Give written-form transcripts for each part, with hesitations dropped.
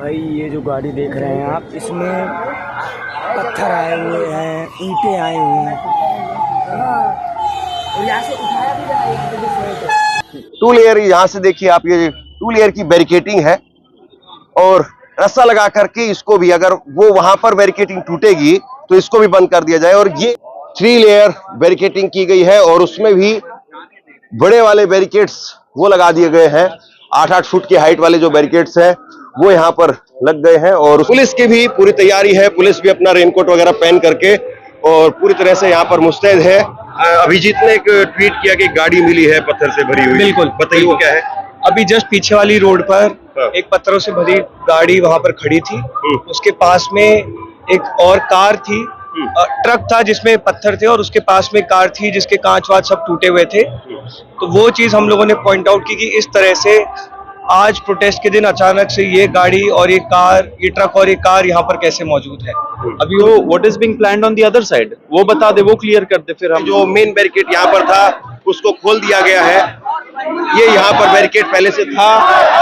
भाई ये जो गाड़ी देख रहे हैं आप, इसमें पत्थर आए हुए हैं, ईंटें आए हुए हैं और यहाँ से उठाया भी जा रहा है। यहाँ पे जो टू लेयर, यहाँ से देखिए आप, ये टू लेयर की बैरिकेटिंग है और रस्सा लगा करके इसको भी, अगर वो वहां पर बैरिकेटिंग टूटेगी तो इसको भी बंद कर दिया जाए। और ये 3 लेयर बैरिकेटिंग की गई है और उसमें भी बड़े वाले बैरिकेड्स वो लगा दिए गए हैं। 8-8 फुट की हाइट वाले जो बैरिकेड्स हैं वो यहाँ पर लग गए हैं। और पुलिस की भी पूरी तैयारी है, पुलिस भी अपना रेनकोट वगैरह पहन करके और पूरी तरह से यहाँ पर मुस्तैद है। अभिजीत ने एक ट्वीट किया कि गाड़ी मिली है पत्थर से भरी हुई। बिल्कुल, बताइए वो क्या है। अभी जस्ट पीछे वाली रोड पर एक पत्थरों से भरी गाड़ी वहां पर खड़ी थी। उसके पास में एक और कार थी, ट्रक था जिसमें पत्थर थे और उसके पास में कार थी जिसके कांच वाच सब टूटे हुए थे। तो वो चीज हम लोगों ने पॉइंट आउट की कि इस तरह से आज प्रोटेस्ट के दिन अचानक से ये गाड़ी और ये कार, ये ट्रक और ये कार यहाँ पर कैसे मौजूद है। अभी वो what is being planned on the other side वो बता दे, वो क्लियर कर दे। फिर हम जो मेन बैरिकेड यहाँ पर था उसको खोल दिया गया है। ये यहाँ पर बैरिकेड पहले से था,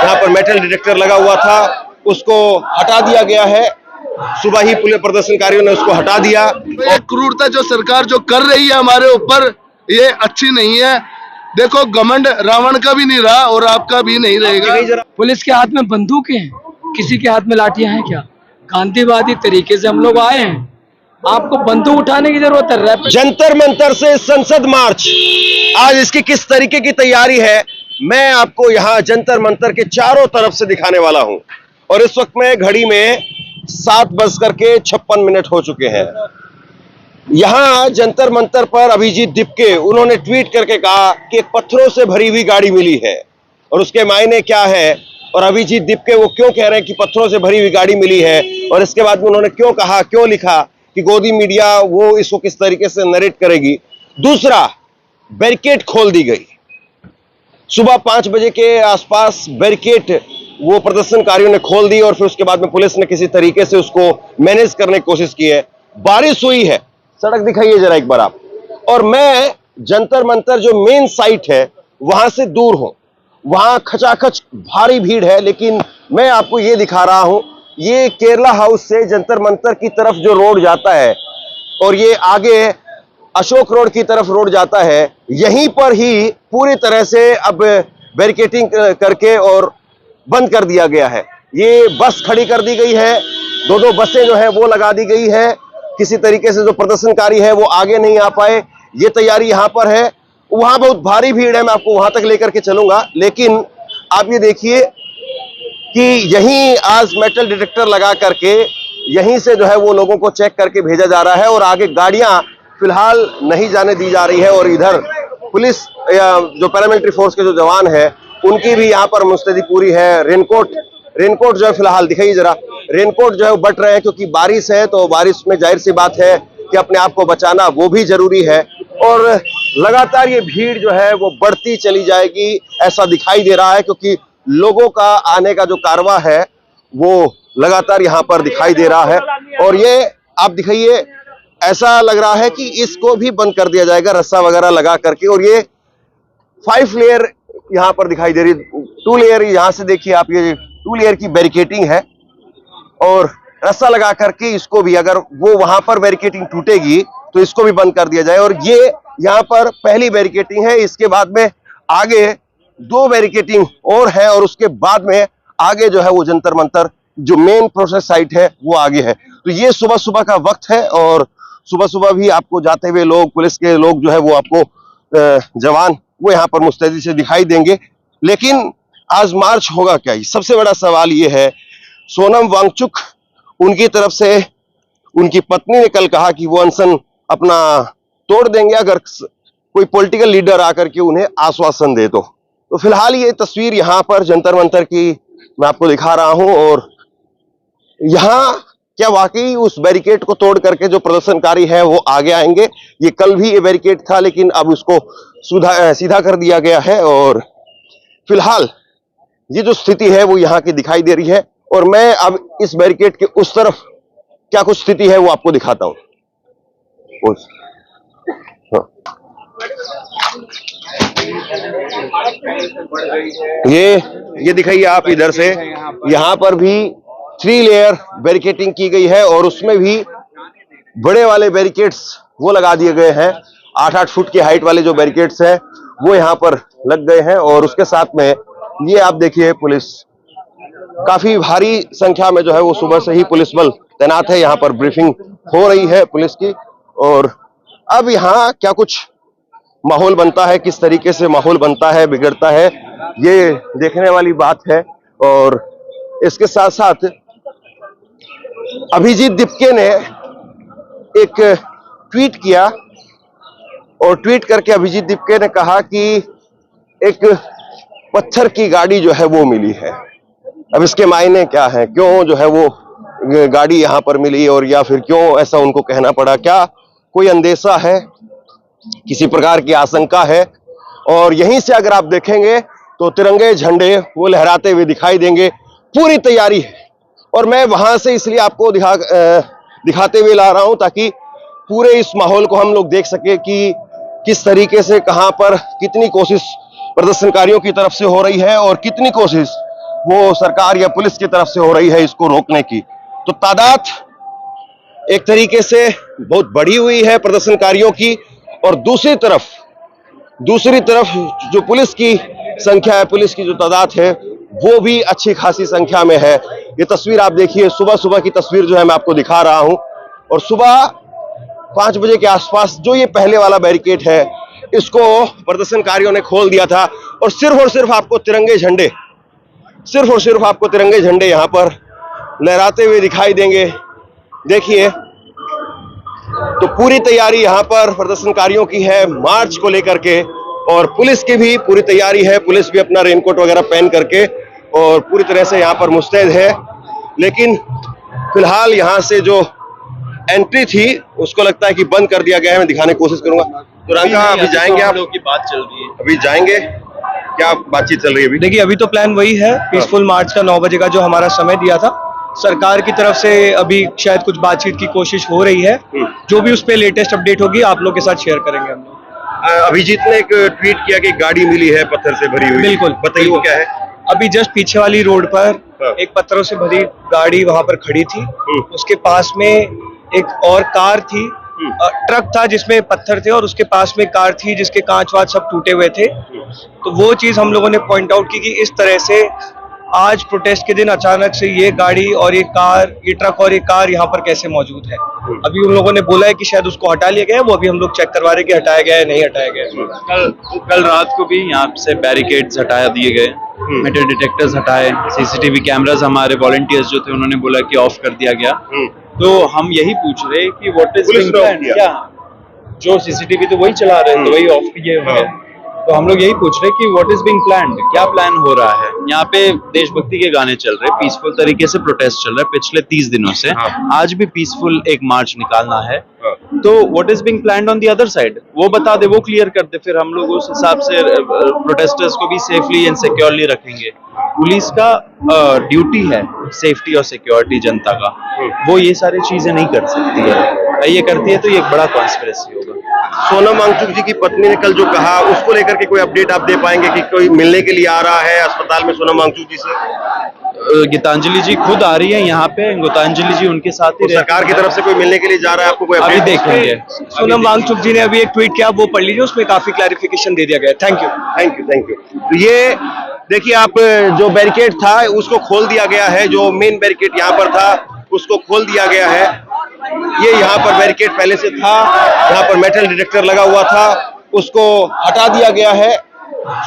यहाँ पर मेटल डिटेक्टर लगा हुआ था, उसको हटा दिया गया है। सुबह ही पुलिस प्रदर्शनकारियों ने उसको हटा दिया। ये क्रूरता जो सरकार जो कर रही है हमारे ऊपर, ये अच्छी नहीं है। देखो, घमंड रावण का भी नहीं रहा और आपका भी नहीं रहेगा। पुलिस के हाथ में बंदूकें हैं, किसी के हाथ में लाठियां हैं क्या? गांधीवादी तरीके से हम लोग आए हैं, आपको बंदूक उठाने की जरूरत है। जंतर मंतर से संसद मार्च, आज इसकी किस तरीके की तैयारी है मैं आपको यहाँ जंतर मंतर के चारों तरफ से दिखाने वाला हूँ। और इस वक्त में घड़ी में 7:56 हो चुके हैं। यहां जंतर मंतर पर अभिजीत दिपके उन्होंने ट्वीट करके कहा कि एक पत्थरों से भरी हुई गाड़ी मिली है और उसके मायने क्या है, और अभिजीत दिपके वो क्यों कह रहे हैं कि पत्थरों से भरी हुई गाड़ी मिली है, और इसके बाद में उन्होंने क्यों कहा, क्यों लिखा कि गोदी मीडिया वो इसको किस तरीके से नरेट करेगी। दूसरा, बैरिकेड खोल दी गई। सुबह 5 बजे के आसपास बैरिकेड वो प्रदर्शनकारियों ने खोल दी और फिर उसके बाद में पुलिस ने किसी तरीके से उसको मैनेज करने की कोशिश की है। बारिश हुई है, सड़क दिखाइए जरा एक बार आप। और मैं जंतर मंतर जो मेन साइट है वहां से दूर हूं, वहां खचाखच भारी भीड़ है, लेकिन मैं आपको ये दिखा रहा हूं, ये केरला हाउस से जंतर मंतर की तरफ जो रोड जाता है और ये आगे अशोक रोड की तरफ रोड जाता है, यहीं पर ही पूरी तरह से अब बैरिकेटिंग करके और बंद कर दिया गया है। ये बस खड़ी कर दी गई है, 2-2 बसें जो है वो लगा दी गई है। किसी तरीके से जो प्रदर्शनकारी है वो आगे नहीं आ पाए, ये तैयारी यहां पर है। वहां बहुत भारी भीड़ है, मैं आपको वहां तक लेकर के चलूंगा, लेकिन आप ये देखिए कि यहीं आज मेटल डिटेक्टर लगा करके यहीं से जो है वो लोगों को चेक करके भेजा जा रहा है और आगे गाड़ियां फिलहाल नहीं जाने दी जा रही है। और इधर पुलिस या जो पैरामिलिट्री फोर्स के जो जवान है उनकी भी यहाँ पर मुस्तैदी पूरी है। रेनकोट जो है फिलहाल दिखाइए जरा, रेनकोट जो है वो बट रहे हैं क्योंकि बारिश है, तो बारिश में जाहिर सी बात है कि अपने आप को बचाना वो भी जरूरी है। और लगातार ये भीड़ जो है वो बढ़ती चली जाएगी ऐसा दिखाई दे रहा है, क्योंकि लोगों का आने का जो कारवां है वो लगातार यहाँ पर दिखाई दे रहा है। और ये आप दिखाइए, ऐसा लग रहा है कि इसको भी बंद कर दिया जाएगा रस्सा वगैरह लगा करके। और ये 5 लेयर यहाँ पर दिखाई दे रही, 2 लेयर यहाँ से देखिए आप, ये 2 लेयर की बैरिकेटिंग है और रस्सा लगा करके इसको भी, अगर वो वहां पर बैरिकेटिंग टूटेगी तो इसको भी बंद कर दिया जाए। और ये यहाँ पर पहली बैरिकेटिंग है, इसके बाद में आगे 2 बैरिकेटिंग और है और उसके बाद में आगे जो है वो जंतर मंतर जो मेन प्रोसेस साइट है वो आगे है। तो ये सुबह सुबह का वक्त है और सुबह सुबह भी आपको जाते हुए लोग, पुलिस के लोग जो है वो आपको जवान वो यहाँ पर मुस्तैदी से दिखाई देंगे। लेकिन आज मार्च होगा क्या, सबसे बड़ा सवाल ये है। सोनम वांगचुक उनकी तरफ से उनकी पत्नी ने कल कहा कि वो अनशन अपना तोड़ देंगे अगर कोई पॉलिटिकल लीडर आकर के उन्हें आश्वासन दे। तो फिलहाल ये तस्वीर यहाँ पर जंतर मंतर की मैं आपको दिखा रहा हूं। और यहाँ क्या वाकई उस बैरिकेड को तोड़ करके जो प्रदर्शनकारी है वो आगे आएंगे? ये कल भी ये बैरिकेड था लेकिन अब उसको सीधा कर दिया गया है। और फिलहाल ये जो स्थिति है वो यहाँ की दिखाई दे रही है। और मैं अब इस बैरिकेड के उस तरफ क्या कुछ स्थिति है वो आपको दिखाता हूं। ये दिखाइए आप इधर से, यहाँ पर भी 3 लेयर बैरिकेटिंग की गई है और उसमें भी बड़े वाले बैरिकेड्स वो लगा दिए गए हैं। 8-8 फुट की हाइट वाले जो बैरिकेड्स हैं वो यहाँ पर लग गए हैं और उसके साथ में ये आप देखिए पुलिस काफी भारी संख्या में जो है वो सुबह से ही पुलिस बल तैनात है। यहाँ पर ब्रीफिंग हो रही है पुलिस की और अब यहाँ क्या कुछ माहौल बनता है, किस तरीके से माहौल बनता है, बिगड़ता है, ये देखने वाली बात है। और इसके साथ साथ अभिजीत दीपके ने एक ट्वीट किया और ट्वीट करके अभिजीत दीपके ने कहा कि एक पत्थर की गाड़ी जो है वो मिली है। अब इसके मायने क्या है, क्यों जो है वो गाड़ी यहाँ पर मिली और या फिर क्यों ऐसा उनको कहना पड़ा, क्या कोई अंदेशा है, किसी प्रकार की आशंका है। और यहीं से अगर आप देखेंगे तो तिरंगे झंडे वो लहराते हुए दिखाई देंगे, पूरी तैयारी है। और मैं वहां से इसलिए आपको दिखाते हुए ला रहा हूं ताकि पूरे इस माहौल को हम लोग देख सके कि किस तरीके से, कहां पर कितनी कोशिश प्रदर्शनकारियों की तरफ से हो रही है और कितनी कोशिश वो सरकार या पुलिस की तरफ से हो रही है इसको रोकने की। तो तादाद एक तरीके से बहुत बढ़ी हुई है प्रदर्शनकारियों की और दूसरी तरफ जो पुलिस की संख्या है, पुलिस की जो तादाद है वो भी अच्छी खासी संख्या में है। ये तस्वीर आप देखिए, सुबह की तस्वीर जो है मैं आपको दिखा रहा हूं और सुबह 5 बजे के आसपास जो ये पहले वाला बैरिकेड है इसको प्रदर्शनकारियों ने खोल दिया था और सिर्फ आपको तिरंगे झंडे यहां पर लहराते हुए दिखाई देंगे। देखिए, तो पूरी तैयारी यहां पर प्रदर्शनकारियों की है मार्च को लेकर के और पुलिस की भी पूरी तैयारी है। पुलिस भी अपना रेनकोट वगैरह पहन करके और पूरी तरह से यहां पर मुस्तैद है। लेकिन फिलहाल यहां से जो एंट्री थी उसको लगता है कि बंद कर दिया गया है। मैं दिखाने की कोशिश करूंगा। तो रांका, अभी जाएंगे आप? की बात चल रही है, अभी जाएंगे, क्या बातचीत चल रही है अभी? देखिए, अभी तो प्लान वही है, पीसफुल मार्च का 9 बजे का जो हमारा समय दिया था। सरकार की तरफ से अभी शायद कुछ बातचीत की कोशिश हो रही है। जो भी उस पर लेटेस्ट अपडेट होगी आप लोग के साथ शेयर करेंगे हम लोग। अभिजीत ने एक ट्वीट किया कि गाड़ी मिली है पत्थर से भरी हुई। बिल्कुल, बताइए वो क्या है? अभी जस्ट पीछे वाली रोड पर एक पत्थरों से भरी गाड़ी वहां पर खड़ी थी। उसके पास में एक और कार थी, ट्रक था जिसमें पत्थर थे और उसके पास में कार थी जिसके कांच वाच सब टूटे हुए थे। तो वो चीज हम लोगों ने पॉइंट आउट की कि इस तरह से आज प्रोटेस्ट के दिन अचानक से ये गाड़ी और ये ट्रक और ये कार यहाँ पर कैसे मौजूद है। अभी उन लोगों ने बोला है कि शायद उसको हटा लिया गया है, वो अभी हम लोग चेक करवा रहे हैं कि हटाया गया है नहीं हटाया गया है। कल रात को भी यहाँ से बैरिकेड्स हटा दिए गए, मेटल डिटेक्टर्स हटाए, सीसीटीवी कैमरास हमारे वॉलंटियर्स जो थे उन्होंने बोला कि ऑफ कर दिया गया। तो हम यही पूछ रहे हैं कि व्हाट इज बीइंग प्लान्ड, क्या जो सीसीटीवी तो वही चला रहे हैं तो वही ऑफ किए होंगे। तो हम लोग यही पूछ रहे हैं कि व्हाट इज बीइंग प्लान्ड, क्या प्लान हो रहा है। यहाँ पे देशभक्ति के गाने चल रहे हैं, पीसफुल तरीके से प्रोटेस्ट चल रहा है पिछले 30 दिनों से। आज भी पीसफुल एक मार्च निकालना है। तो what is being planned on the other side, वो बता दे, वो क्लियर कर दे, फिर हम लोग उस हिसाब से प्रोटेस्टर्स को भी सेफली एंड सिक्योरली रखेंगे। पुलिस का ड्यूटी है सेफ्टी और सिक्योरिटी जनता का, वो ये सारी चीजें नहीं कर सकती है। ये करती है तो ये एक बड़ा कॉन्स्पिरेसी होगा। सोनम वांगचुक जी की पत्नी ने कल जो कहा उसको लेकर के कोई अपडेट आप दे पाएंगे कि कोई मिलने के लिए आ रहा है अस्पताल में सोनम वांगचुक जी से? गीतांजलि जी खुद आ रही है यहाँ पे, गीतांजलि जी उनके साथ ही सरकार की तरफ से कोई मिलने के लिए जा रहा है, आपको कोई अभी अपडेट? देखेंगे। सोनम वांगचुक जी ने अभी एक ट्वीट किया, वो पढ़ लीजिए, उसमें काफी क्लैरिफिकेशन दे दिया गया। Thank you. तो ये देखिए, आप जो बैरिकेड था उसको खोल दिया गया है, जो मेन बैरिकेड यहाँ पर था उसको खोल दिया गया है। ये यहाँ पर बैरिकेड पहले से था, यहाँ पर मेटल डिटेक्टर लगा हुआ था, उसको हटा दिया गया है।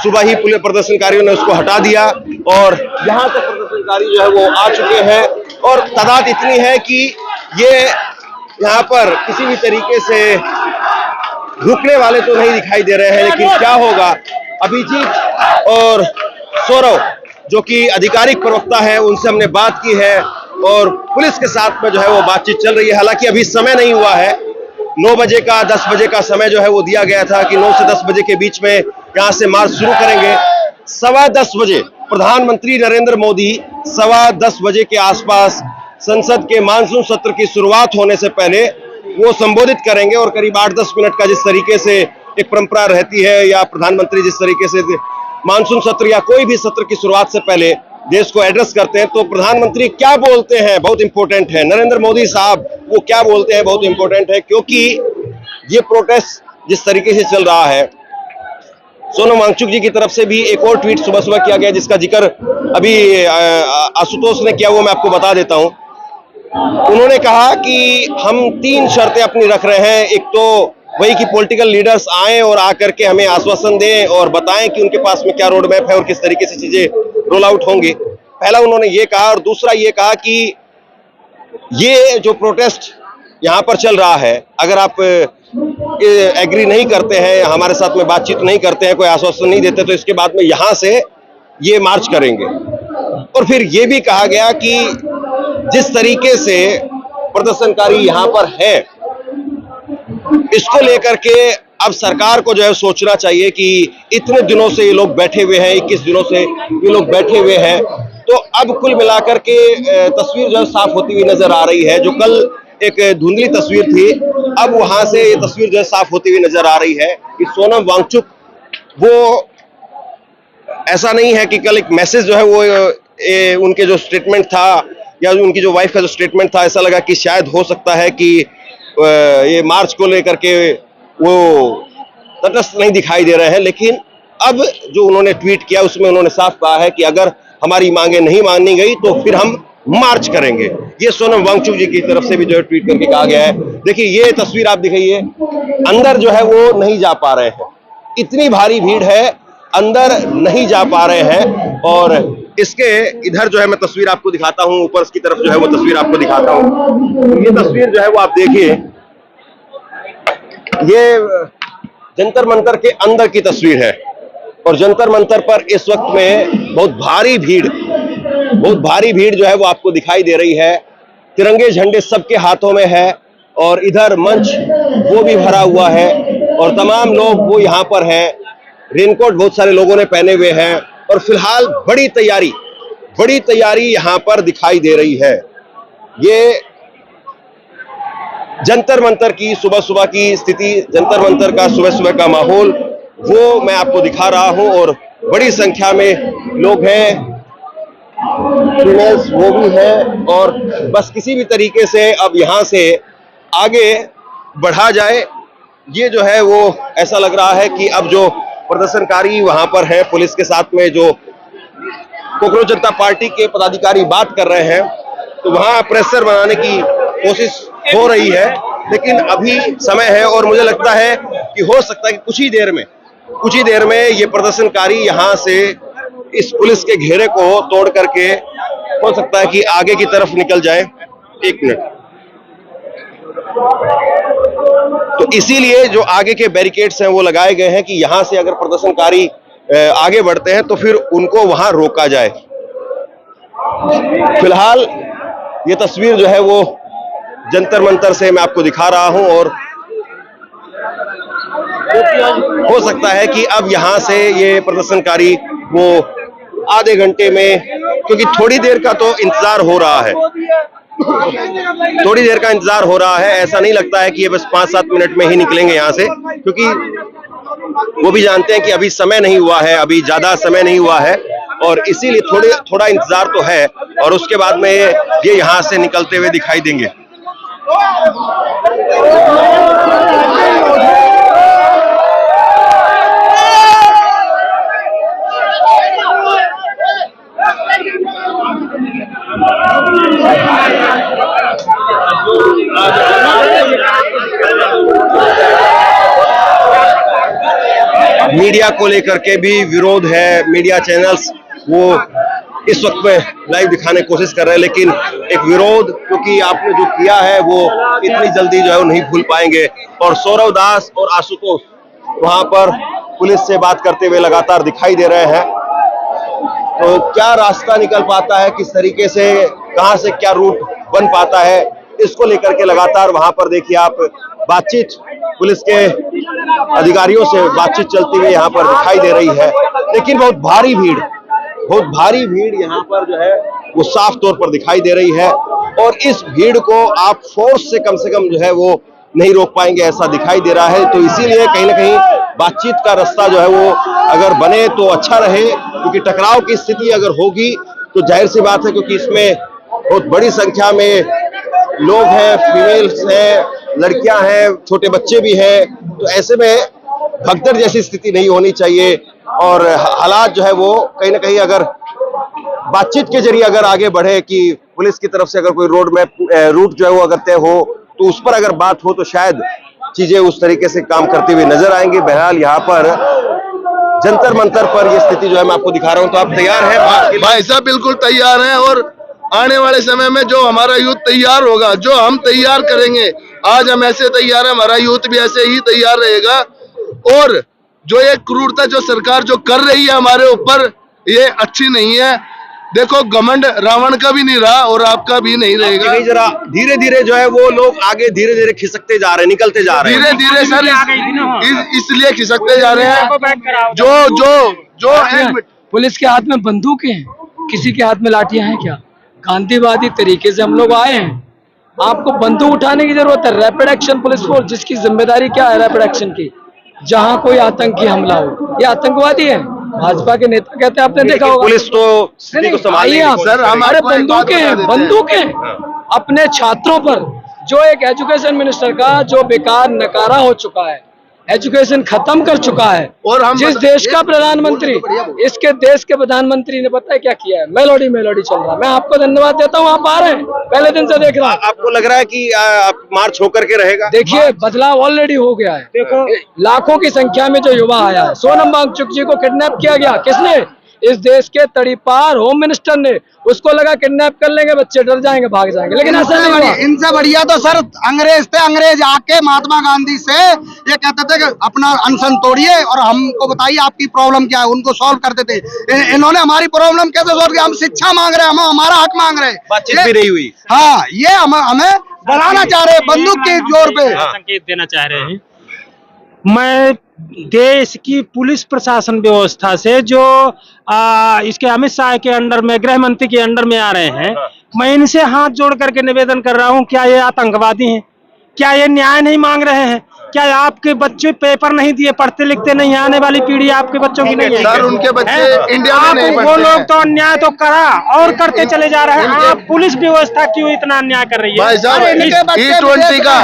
सुबह ही पुलिस प्रदर्शनकारियों ने उसको हटा दिया और यहाँ तक प्रदर्शनकारी जो है वो आ चुके हैं और तादाद इतनी है कि ये यहाँ पर किसी भी तरीके से रुकने वाले तो नहीं दिखाई दे रहे हैं। लेकिन क्या होगा, अभिजीत और सौरव जो कि आधिकारिक प्रवक्ता है, उनसे हमने बात की है और पुलिस के साथ में जो है वो बातचीत चल रही है। हालांकि अभी समय नहीं हुआ है, 9 बजे का 10 बजे का समय जो है वो दिया गया था कि 9 से 10 बजे के बीच में यहाँ से मार्च शुरू करेंगे। 10:15 बजे प्रधानमंत्री नरेंद्र मोदी 10:15 बजे के आसपास संसद के मानसून सत्र की शुरुआत होने से पहले वो संबोधित करेंगे और करीब 8-10 मिनट का जिस तरीके से एक परंपरा रहती है या प्रधानमंत्री जिस तरीके से मानसून सत्र या कोई भी सत्र की शुरुआत से पहले देश को एड्रेस करते हैं तो प्रधानमंत्री क्या बोलते हैं बहुत इंपॉर्टेंट है। नरेंद्र मोदी साहब वो क्या बोलते हैं बहुत इंपॉर्टेंट है, क्योंकि ये प्रोटेस्ट जिस तरीके से चल रहा है, सोनम वांगचुक जी की तरफ से भी एक और ट्वीट सुबह सुबह किया गया जिसका जिक्र अभी आशुतोष ने किया, वो मैं आपको बता देता हूं। उन्होंने कहा कि हम 3 शर्तें अपनी रख रहे हैं। एक तो वही कि पॉलिटिकल लीडर्स आए और आकर के हमें आश्वासन दें और बताएं कि उनके पास में क्या रोड मैप है और किस तरीके से चीजें रोल आउट होंगी। पहला उन्होंने ये कहा, और दूसरा ये कहा कि ये जो प्रोटेस्ट यहां पर चल रहा है, अगर आप एग्री नहीं करते हैं, हमारे साथ में बातचीत नहीं करते हैं, कोई आश्वासन नहीं देते, तो इसके बाद में यहां से ये मार्च करेंगे। और फिर ये भी कहा गया कि जिस तरीके से प्रदर्शनकारी यहां पर है, इसको लेकर के अब सरकार को जो है सोचना चाहिए कि इतने दिनों से ये लोग बैठे हुए हैं, 21 दिनों से ये लोग बैठे हुए हैं, तो अब कुल मिलाकर के तस्वीर जो है साफ होती हुई नजर आ रही है। जो कल एक धुंधली तस्वीर थी, अब वहां से ये तस्वीर जो है साफ होती हुई नजर आ रही है कि सोनम वांगचुक वो ऐसा नहीं है कि कल एक मैसेज जो है वो उनके जो स्टेटमेंट था या उनकी जो वाइफ का जो स्टेटमेंट था, ऐसा लगा कि शायद हो सकता है कि ये मार्च को लेकर के वो तटस्थ नहीं दिखाई दे रहे हैं। लेकिन अब जो उन्होंने ट्वीट किया उसमें उन्होंने साफ कहा है कि अगर हमारी मांगे नहीं मानी गई तो फिर हम मार्च करेंगे। ये सोनम वांगचुक जी की तरफ से भी जो है ट्वीट करके कहा गया है। देखिए ये तस्वीर आप दिखाइए, अंदर जो है वो नहीं जा पा रहे हैं, इतनी भारी भीड़ है, अंदर नहीं जा पा रहे हैं। और इसके इधर जो है मैं तस्वीर आपको दिखाता हूं, ऊपर की तरफ जो है वो तस्वीर आपको दिखाता हूं। ये तस्वीर जो है वो आप देखिए, ये जंतर मंतर के अंदर की तस्वीर है और जंतर मंतर पर इस वक्त में बहुत भारी भीड़ जो है वो आपको दिखाई दे रही है। तिरंगे झंडे सबके हाथों में है और इधर मंच वो भी भरा हुआ है और तमाम लोग वो यहाँ पर हैं। रेनकोट बहुत सारे लोगों ने पहने हुए हैं और फिलहाल बड़ी तैयारी यहाँ पर दिखाई दे रही है। ये जंतर मंतर की सुबह सुबह की स्थिति, जंतर मंतर का सुबह सुबह का माहौल वो मैं आपको दिखा रहा हूं और बड़ी संख्या में लोग हैं, फीमेल्स वो भी हैं, और बस किसी भी तरीके से अब यहां से आगे बढ़ा जाए। ये जो है वो ऐसा लग रहा है कि अब जो प्रदर्शनकारी वहां पर है, पुलिस के साथ में जो कॉकरोच जनता पार्टी के पदाधिकारी बात कर रहे हैं, तो वहां प्रेशर बनाने की कोशिश हो रही है। लेकिन अभी समय है और मुझे लगता है कि हो सकता है कि कुछ ही देर में ये प्रदर्शनकारी यहां से इस पुलिस के घेरे को तोड़ करके हो सकता है कि आगे की तरफ निकल जाए। एक मिनट। तो इसीलिए जो आगे के बैरिकेड्स हैं वो लगाए गए हैं कि यहां से अगर प्रदर्शनकारी आगे बढ़ते हैं तो फिर उनको वहां रोका जाए। फिलहाल ये तस्वीर जो है वो जंतर मंतर से मैं आपको दिखा रहा हूं और हो सकता है कि अब यहां से ये प्रदर्शनकारी वो आधे घंटे में, क्योंकि थोड़ी देर का तो इंतजार हो रहा है, ऐसा नहीं लगता है कि ये बस 5-7 मिनट में ही निकलेंगे यहां से, क्योंकि वो भी जानते हैं कि अभी समय नहीं हुआ है, अभी ज्यादा समय नहीं हुआ है और इसीलिए थोड़ा इंतजार तो है और उसके बाद में ये यहां से निकलते हुए दिखाई देंगे। मीडिया को लेकर के भी विरोध है, मीडिया चैनल्स वो इस वक्त में लाइव दिखाने की कोशिश कर रहे हैं, लेकिन एक विरोध क्योंकि आपने जो किया है वो इतनी जल्दी जो है वो नहीं भूल पाएंगे। और सौरव दास और आशुतोष वहां पर पुलिस से बात करते हुए लगातार दिखाई दे रहे हैं। तो क्या रास्ता निकल पाता है, किस तरीके से, कहां से क्या रूट बन पाता है, इसको लेकर के लगातार वहां पर देखिए आप बातचीत पुलिस के अधिकारियों से बातचीत चलती हुई यहाँ पर दिखाई दे रही है। लेकिन बहुत भारी भीड़ यहाँ पर जो है वो साफ तौर पर दिखाई दे रही है और इस भीड़ को आप फोर्स से कम जो है वो नहीं रोक पाएंगे, ऐसा दिखाई दे रहा है। तो इसीलिए कहीं ना कहीं बातचीत का रास्ता जो है वो अगर बने तो अच्छा रहे, क्योंकि टकराव की स्थिति अगर होगी तो जाहिर सी बात है क्योंकि इसमें बहुत बड़ी संख्या में लोग हैं, फीमेल्स हैं, लड़कियां हैं, छोटे बच्चे भी हैं, तो ऐसे में भगदड़ जैसी स्थिति नहीं होनी चाहिए और हालात जो है वो कहीं ना कहीं अगर बातचीत के जरिए अगर आगे बढ़े कि पुलिस की तरफ से अगर कोई रोड मैप रूट जो है वो अगर तय हो तो उस पर अगर बात हो तो शायद चीजें उस तरीके से काम करती हुई नजर आएंगी। बहरहाल यहाँ पर जंतर मंतर पर यह स्थिति जो है मैं आपको दिखा रहा हूं, तो आप तैयार हैं? भाई साहब बिल्कुल तैयार हैं और आने वाले समय में जो हमारा यूथ तैयार होगा, जो हम तैयार करेंगे, आज हम ऐसे तैयार हैं, हमारा यूथ भी ऐसे ही तैयार रहेगा। और जो ये क्रूरता जो सरकार जो कर रही है हमारे ऊपर, ये अच्छी नहीं है। देखो घमंड रावण का भी नहीं रहा और आपका भी नहीं रहेगा। जरा धीरे धीरे जो है वो लोग आगे धीरे धीरे खिसकते जा रहे हैं, निकलते जा रहे हैं। धीरे धीरे सर इसलिए खिसकते जा रहे हैं। जो जो जो पुलिस के हाथ में बंदूकें हैं, किसी के हाथ में लाठियां हैं क्या? गांधीवादी तरीके से हम लोग आए हैं। आपको बंदूक उठाने की जरूरत है। रैपिड एक्शन पुलिस फोर्स, जिसकी जिम्मेदारी क्या है रैपिड एक्शन की, जहां कोई आतंकी हमला हो, ये आतंकवादी है। भाजपा के नेता कहते हैं, आपने देखा होगा। पुलिस तो स्थिति को संभालने की कोशिश सर, कर रही है। हमारे बंदूकें हैं, बंदूकें अपने छात्रों पर। जो एक एजुकेशन मिनिस्टर का जो बेकार नकारा हो चुका है, एजुकेशन खत्म कर चुका है, और हम जिस देश का प्रधानमंत्री, इसके देश के प्रधानमंत्री ने पता है क्या किया है? मेलोडी मेलोडी चल रहा है। मैं आपको धन्यवाद देता हूँ, आप आ रहे हैं, पहले दिन से देख रहा हूँ। आपको लग रहा है कि मार्च होकर के रहेगा? देखिए बदलाव ऑलरेडी हो गया है। देखो लाखों की संख्या में जो युवा आया है। सोनम वांगचुक जी को किडनैप किया गया, किसने? इस देश के तड़ीपार होम मिनिस्टर ने। उसको लगा किडनैप कर लेंगे बच्चे, डर जाएंगे, भाग जाएंगे, लेकिन ऐसा नहीं हुआ। इनसे बढ़िया तो सर अंग्रेज थे। अंग्रेज आके महात्मा गांधी से ये कहते थे कि अपना अनशन तोड़िए और हमको बताइए आपकी प्रॉब्लम क्या है, उनको सॉल्व करते थे। इन्होंने हमारी प्रॉब्लम कैसे सॉल्व किया? हम शिक्षा मांग रहे हैं, हम हमारा हक मांग रहे हैं, बातचीत भी नहीं हुई। हाँ, ये हमें डराना चाह रहे हैं बंदूक के जोर पे। संकेत देना चाह रहे हैं। मैं देश की पुलिस प्रशासन व्यवस्था से जो इसके अमित शाह के अंडर में, गृह मंत्री के अंडर में आ रहे हैं, मैं इनसे हाथ जोड़ करके निवेदन कर रहा हूं, क्या ये आतंकवादी हैं? क्या ये न्याय नहीं मांग रहे हैं? क्या आपके बच्चे पेपर नहीं दिए, पढ़ते लिखते नहीं? आने वाली पीढ़ी आपके बच्चों की नहीं है? सर उनके बच्चे इंडिया में नहीं पढ़ते वो लोग तो अन्याय तो करा और करते चले जा रहे हैं। आप पुलिस व्यवस्था क्यों इतना अन्याय कर रही है? भाई साहब E20 का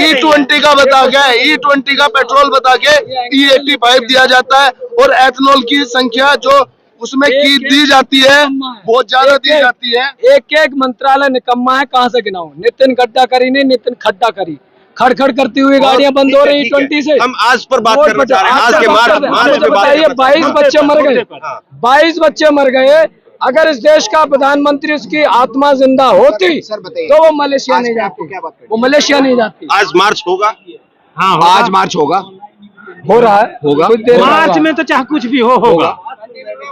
E20 का बता के, E20 का पेट्रोल बता के E85 दिया जाता है और एथनॉल की संख्या जो उसमें की दी जाती है बहुत ज्यादा दी जाती है। एक एक मंत्रालय निकम्मा है, कहाँ से गिनाऊं? नितिन गडकरी ने नितिन खड्डा करी, खड़खड़ करती हुई गाड़ियां बंद हो रही E20 से। हम आज पर बात करना चाह रहे हैं, आज के मार्च पे बताइए, 22 बच्चे मर गए, 22 बच्चे मर गए। अगर इस देश का प्रधानमंत्री उसकी आत्मा जिंदा होती तो वो मलेशिया नहीं जाती, वो मलेशिया नहीं जाती। आज मार्च होगा? हाँ, आज मार्च होगा, हो रहा है, होगा मार्च में तो चाहे कुछ भी होगा,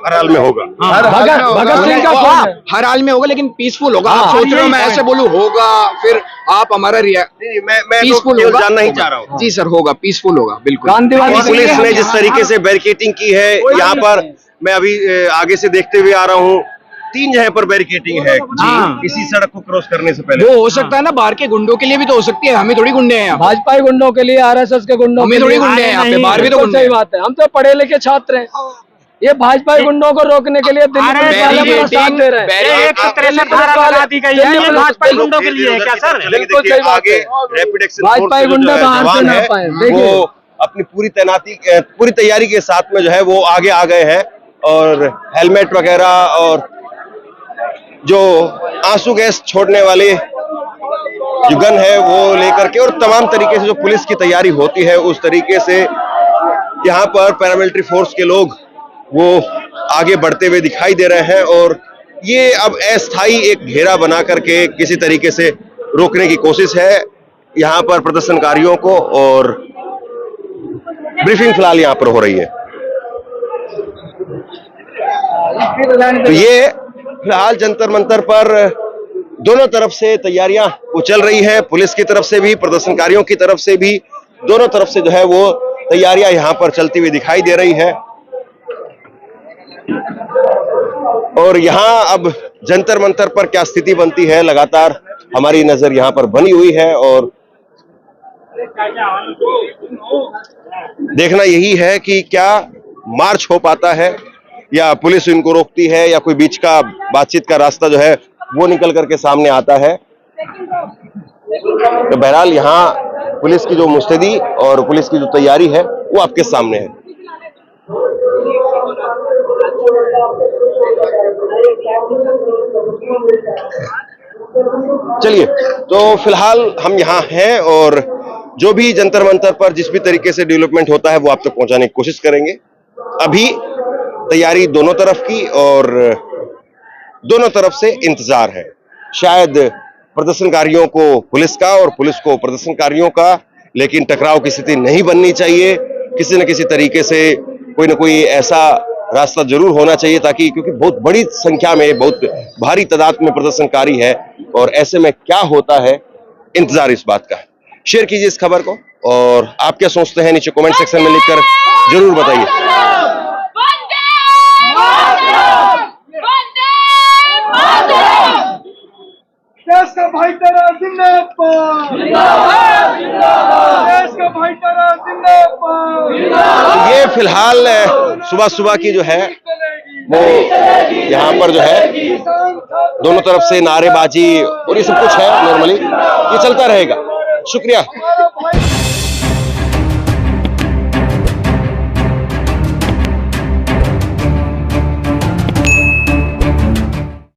हर हाल में होगा। भगत सिंह का हाँ, हर हाल में होगा, लेकिन पीसफुल होगा। आप सोच रहे हो मैं ऐसे बोलूं होगा, फिर आप हमारा मैं पीसफुल होगा, जानना ही चाह रहा हूँ। जी सर, होगा, पीसफुल होगा, बिल्कुल। गांधीवादी पुलिस ने जिस तरीके से बैरिकेटिंग की है यहाँ पर, मैं अभी आगे से देखते हुए आ रहा हूँ, 3 जगह पर बैरिकेटिंग है इसी सड़क को क्रॉस करने से पहले। वो हो सकता है ना, बाहर के गुंडों के लिए भी तो हो सकती है, हमें थोड़ी गुंडे हैं यहाँ। भाजपा गुंडों के लिए, RSS के गुंडों हमें के थोड़ी लिए, गुंडे हैं यहाँ पे, बाहर भी तो गुंडे सही हैं। बात है। हम तो पढ़े लिखे छात्र हैं। ये भाजपा गुंडों को रोकने के लिए दिल्ली पुलिस वाले बड़ा साथ दे रहे हैं। 163 धारा लगा दी गई है, ये भाजपा गुंडों के लिए है क्या सर? बिल्कुल सही बात है। रैपिड एक्शन भाजपा गुंडा बाहर से ना पाए, वो अपनी पूरी तैनाती, पूरी तैयारी के साथ में जो है वो आगे आ गए हैं और हेलमेट वगैरह और जो आंसू गैस छोड़ने वाले जो गन है वो लेकर के, और तमाम तरीके से जो पुलिस की तैयारी होती है उस तरीके से यहाँ पर पैरामिलिट्री फोर्स के लोग वो आगे बढ़ते हुए दिखाई दे रहे हैं। और ये अब अस्थायी एक घेरा बना करके किसी तरीके से रोकने की कोशिश है यहाँ पर प्रदर्शनकारियों को, और ब्रीफिंग फिलहाल यहाँ पर हो रही है। तो ये फिलहाल जंतर मंतर पर दोनों तरफ से तैयारियां वो चल रही है, पुलिस की तरफ से भी, प्रदर्शनकारियों की तरफ से भी, दोनों तरफ से जो है वो तैयारियां यहां पर चलती हुई दिखाई दे रही है। और यहां अब जंतर मंतर पर क्या स्थिति बनती है, लगातार हमारी नजर यहां पर बनी हुई है और देखना यही है कि क्या मार्च हो पाता है या पुलिस इनको रोकती है या कोई बीच का बातचीत का रास्ता जो है वो निकल करके सामने आता है। तो बहरहाल यहाँ पुलिस की जो मुस्तैदी और पुलिस की जो तैयारी है वो आपके सामने है। चलिए, तो फिलहाल हम यहाँ हैं और जो भी जंतर मंतर पर जिस भी तरीके से डेवलपमेंट होता है वो आप तक पहुंचाने की कोशिश करेंगे। अभी तैयारी दोनों तरफ की और दोनों तरफ से इंतजार है, शायद प्रदर्शनकारियों को पुलिस का और पुलिस को प्रदर्शनकारियों का, लेकिन टकराव की स्थिति नहीं बननी चाहिए। किसी न किसी तरीके से कोई ना कोई ऐसा रास्ता जरूर होना चाहिए ताकि, क्योंकि बहुत बड़ी संख्या में, बहुत भारी तादाद में प्रदर्शनकारी है और ऐसे में क्या होता है, इंतजार इस बात का है। शेयर कीजिए इस खबर को और आप क्या सोचते हैं नीचे कमेंट सेक्शन में लिखकर जरूर बताइए। देश का भाईचारा जिंदाबाद, देश का भाईचारा जिंदाबाद। ये फिलहाल सुबह सुबह की जो है वो यहाँ पर जो है दोनों तरफ से नारेबाजी और ये सब कुछ है, नॉर्मली ये चलता रहेगा। शुक्रिया।